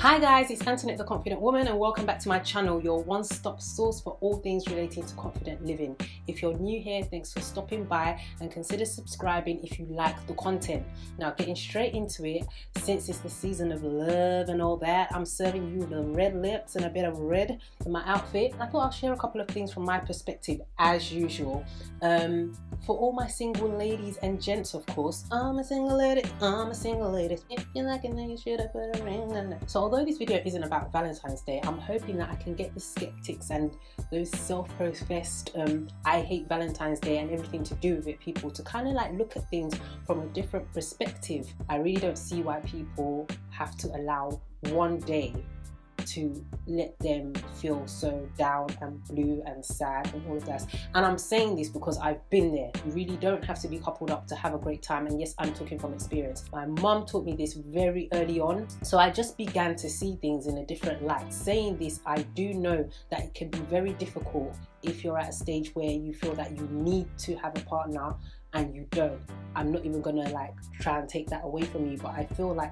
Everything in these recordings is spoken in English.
Hi guys, it's Antoinette the Confident Woman and welcome back to my channel, your one-stop source for all things relating to confident living. If you're new here, thanks for stopping by and consider subscribing if you like the content. Now getting straight into it, since it's the season of love and all that, I'm serving you the red lips and a bit of red in my outfit. I thought I'll share a couple of things from my perspective as usual. For all my single ladies and gents, of course, I'm a single lady, I'm a single lady. If you like it, then you should have put a ring on it. So although this video isn't about Valentine's Day, I'm hoping that I can get the skeptics and those self-professed I hate Valentine's Day and everything to do with it people to kind of like look at things from a different perspective. I really don't see why people have to allow one day to let them feel so down and blue and sad and all of that. And I'm saying this because I've been there. You really don't have to be coupled up to have a great time. And yes, I'm talking from experience. My mum taught me this very early on, so I just began to see things in a different light. Saying this, I do know that it can be very difficult if you're at a stage where you feel that you need to have a partner and you don't. I'm not even gonna like try and take that away from you, but I feel like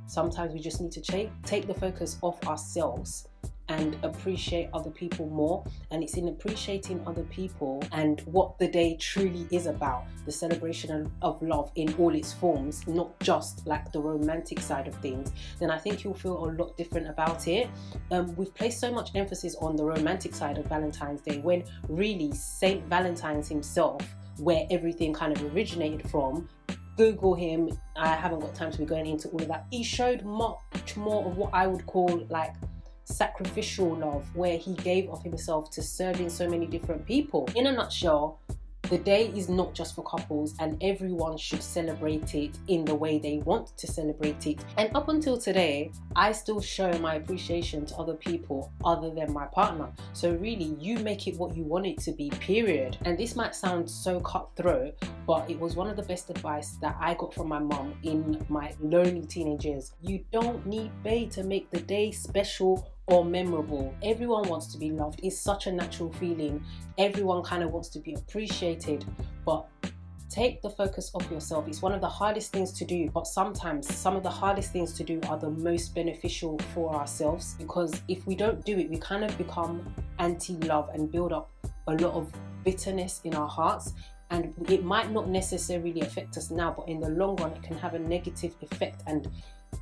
sometimes we just need to take the focus off ourselves and appreciate other people more. And it's in appreciating other people and what the day truly is about, the celebration of love in all its forms, not just like the romantic side of things, then I think you'll feel a lot different about it. We've placed so much emphasis on the romantic side of Valentine's Day when really Saint Valentine's himself, where everything kind of originated from, Google him, I haven't got time to be going into all of that. He showed much more of what I would call like sacrificial love, where he gave of himself to serving so many different people. In a nutshell, the day is not just for couples and everyone should celebrate it in the way they want to celebrate it. And up until today, I still show my appreciation to other people other than my partner. So really, you make it what you want it to be, period. And this might sound so cutthroat, but it was one of the best advice that I got from my mum in my lonely teenage years. You don't need bae to make the day special or memorable. Everyone wants to be loved. It's such a natural feeling. Everyone kind of wants to be appreciated, but take the focus off yourself. It's one of the hardest things to do, but sometimes some of the hardest things to do are the most beneficial for ourselves, because if we don't do it, we kind of become anti-love and build up a lot of bitterness in our hearts. And it might not necessarily affect us now, but in the long run, it can have a negative effect and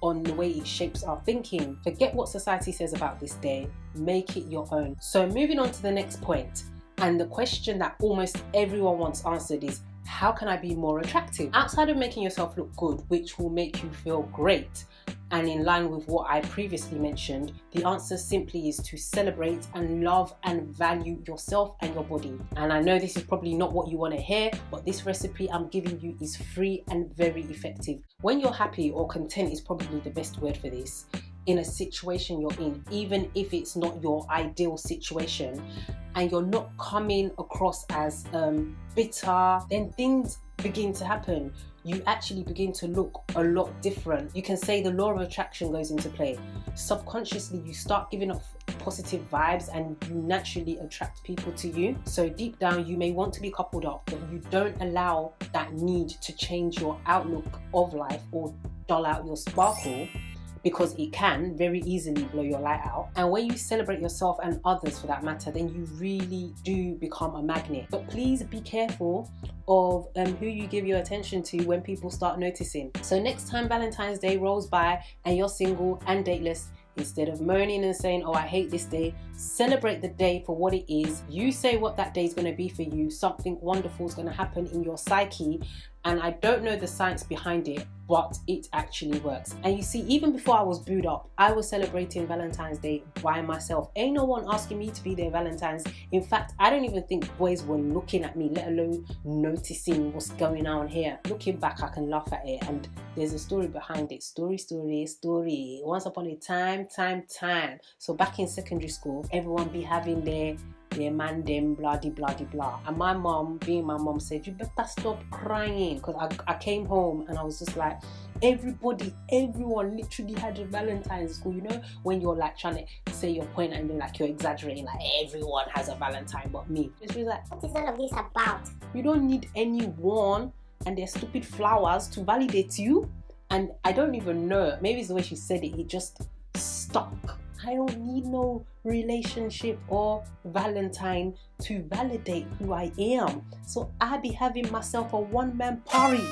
on the way it shapes our thinking. Forget what society says about this day, make it your own. So moving on to the next point, and the question that almost everyone wants answered is, how can I be more attractive? Outside of making yourself look good, which will make you feel great, and in line with what I previously mentioned, the answer simply is to celebrate and love and value yourself and your body. And I know this is probably not what you want to hear, but this recipe I'm giving you is free and very effective. When you're happy, or content is probably the best word for this, in a situation you're in, even if it's not your ideal situation, and you're not coming across as bitter, then things begin to happen. You actually begin to look a lot different. You can say the law of attraction goes into play. Subconsciously, you start giving off positive vibes and you naturally attract people to you. So deep down, you may want to be coupled up, but you don't allow that need to change your outlook of life or dull out your sparkle, because it can very easily blow your light out. And when you celebrate yourself and others for that matter, then you really do become a magnet. But please be careful of who you give your attention to when people start noticing. So next time Valentine's Day rolls by and you're single and dateless, instead of moaning and saying, oh, I hate this day, celebrate the day for what it is. You say what that day is going to be for you. Something wonderful is going to happen in your psyche. And I don't know the science behind it, but it actually works. And you see, even before I was booed up, I was celebrating Valentine's Day by myself. Ain't no one asking me to be their Valentine's. In fact, I don't even think boys were looking at me, let alone noticing what's going on here. Looking back, I can laugh at it, and there's a story behind it. Story. Once upon a time. So back in secondary school, everyone be having their man them blah de blah de blah, and my mom, being my mom, said you better stop crying, because I came home and I was just like, everyone literally had a Valentine's school. You know when you're like trying to say your point and then like you're exaggerating, like everyone has a Valentine but me. It's really like, what is all of this about? You don't need anyone and their stupid flowers to validate you. And I don't even know, maybe it's the way she said it, it just stuck. I don't need no relationship or Valentine to validate who I am. So I be having myself a one-man party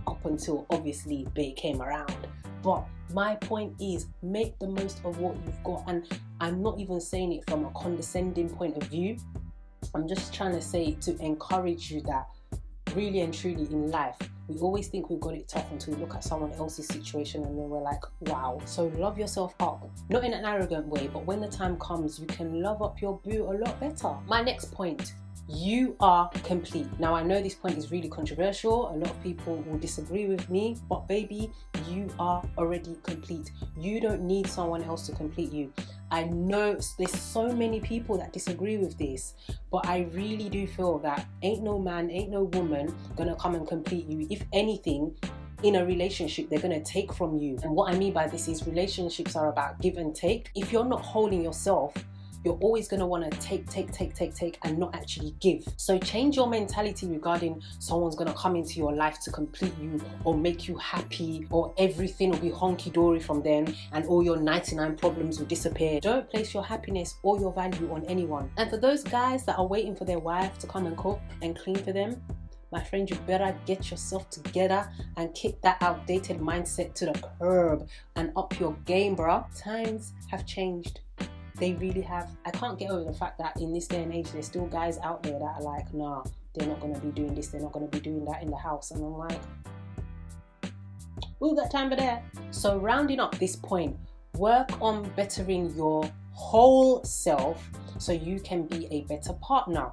up until obviously Bay came around. But my point is, make the most of what you've got. And I'm not even saying it from a condescending point of view. I'm just trying to say to encourage you that really and truly in life, we always think we've got it tough until we look at someone else's situation and then we're like, wow. So love yourself up, not in an arrogant way, but when the time comes, you can love up your boo a lot better. My next point, you are complete. Now I know this point is really controversial. A lot of people will disagree with me, but baby, you are already complete. You don't need someone else to complete you. I know there's so many people that disagree with this, but I really do feel that ain't no man, ain't no woman gonna come and complete you. If anything, in a relationship, they're gonna take from you. And what I mean by this is relationships are about give and take. If you're not holding yourself, you're always going to want to take and not actually give. So change your mentality regarding someone's going to come into your life to complete you or make you happy, or everything will be honky-dory from them and all your 99 problems will disappear. Don't place your happiness or your value on anyone. And for those guys that are waiting for their wife to come and cook and clean for them, my friend, you better get yourself together and kick that outdated mindset to the curb and up your game, bruh. Times have changed. They really have. I can't get over the fact that in this day and age, there's still guys out there that are like, nah, they're not going to be doing this, they're not going to be doing that in the house. And I'm like, who got time for that? So rounding up this point, work on bettering your whole self so you can be a better partner.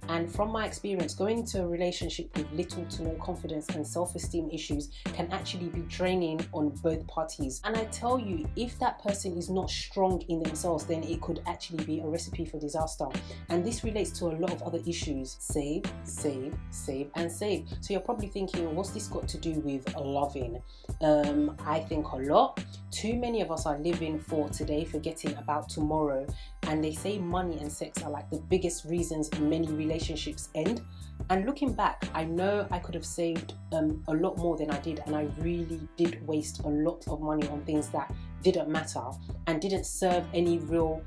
And from my experience, going into a relationship with little to no confidence and self-esteem issues can actually be draining on both parties. And I tell you, if that person is not strong in themselves, then it could actually be a recipe for disaster. And this relates to a lot of other issues. Save, save, save, and save. So you're probably thinking, what's this got to do with loving? I think a lot. Too many of us are living for today, forgetting about tomorrow. And they say money and sex are like the biggest reasons many relationships end. And looking back, I know I could have saved a lot more than I did, and I really did waste a lot of money on things that didn't matter and didn't serve any real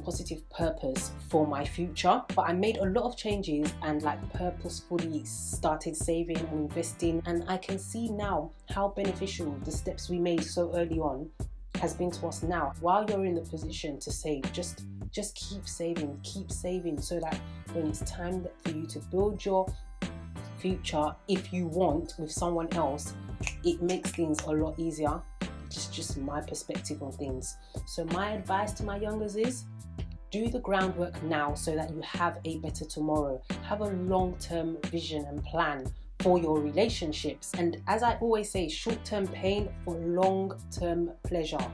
positive purpose for my future. But I made a lot of changes and like purposefully started saving and investing, and I can see now how beneficial the steps we made so early on has been to us now. While you're in the position to save, just keep saving so that when it's time for you to build your future, if you want, with someone else, it makes things a lot easier. It's just my perspective on things. So my advice to my youngers is, do the groundwork now so that you have a better tomorrow. Have a long-term vision and plan for your relationships. And as I always say, short-term pain for long-term pleasure.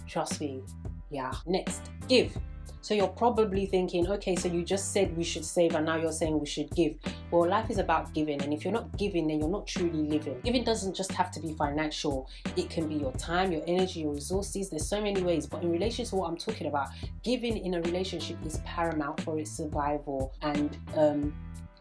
Trust me. Yeah. Next, give. So you're probably thinking, okay, so you just said we should save and now you're saying we should give. Well, life is about giving, and if you're not giving, then you're not truly living. Giving doesn't just have to be financial. It can be your time, your energy, your resources. There's so many ways, but in relation to what I'm talking about, giving in a relationship is paramount for its survival. And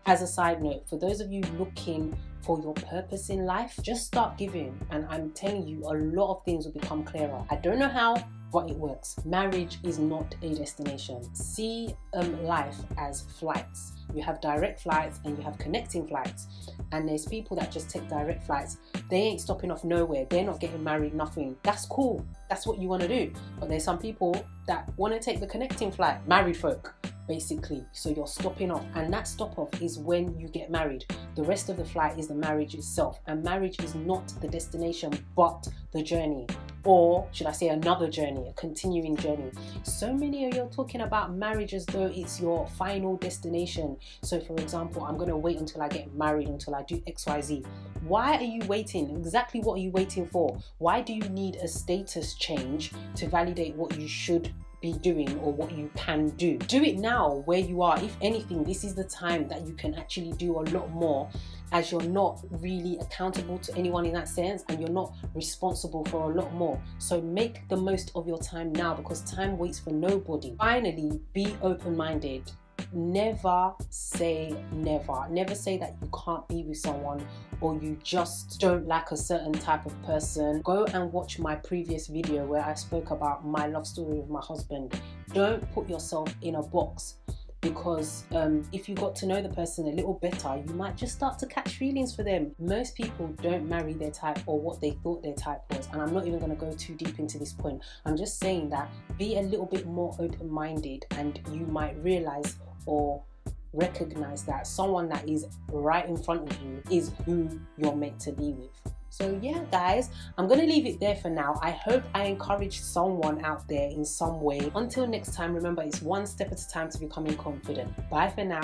as a side note, for those of you looking for your purpose in life, just start giving, and I'm telling you, a lot of things will become clearer. I don't know how, but it works. Marriage is not a destination. See life as flights. You have direct flights and you have connecting flights. And there's people that just take direct flights. They ain't stopping off nowhere. They're not getting married, nothing. That's cool. That's what you want to do. But there's some people that want to take the connecting flight. Married folk, basically. So you're stopping off. And that stop off is when you get married. The rest of the flight is the marriage itself. And marriage is not the destination, but the journey. Or should I say another journey, a continuing journey. So many of you are talking about marriage as though it's your final destination. So for example, I'm going to wait until I get married, until I do XYZ. Why are you waiting? Exactly what are you waiting for? Why do you need a status change to validate what you should be doing or what you can do? Do it now where you are. If anything, this is the time that you can actually do a lot more, as you're not really accountable to anyone in that sense and you're not responsible for a lot more. So make the most of your time now, because time waits for nobody. Finally, be open-minded. never say never. Never say that you can't be with someone or you just don't like a certain type of person. Go and watch my previous video where I spoke about my love story with my husband. Don't put yourself in a box, because if you got to know the person a little better, you might just start to catch feelings for them. Most people don't marry their type or what they thought their type was, and I'm not even going to go too deep into this point. I'm just saying that be a little bit more open-minded, and you might realize or recognize that someone that is right in front of you is who you're meant to be with. So yeah guys, I'm gonna leave it there for now. I hope I encouraged someone out there in some way. Until next time, remember, it's one step at a time to becoming confident. Bye for now.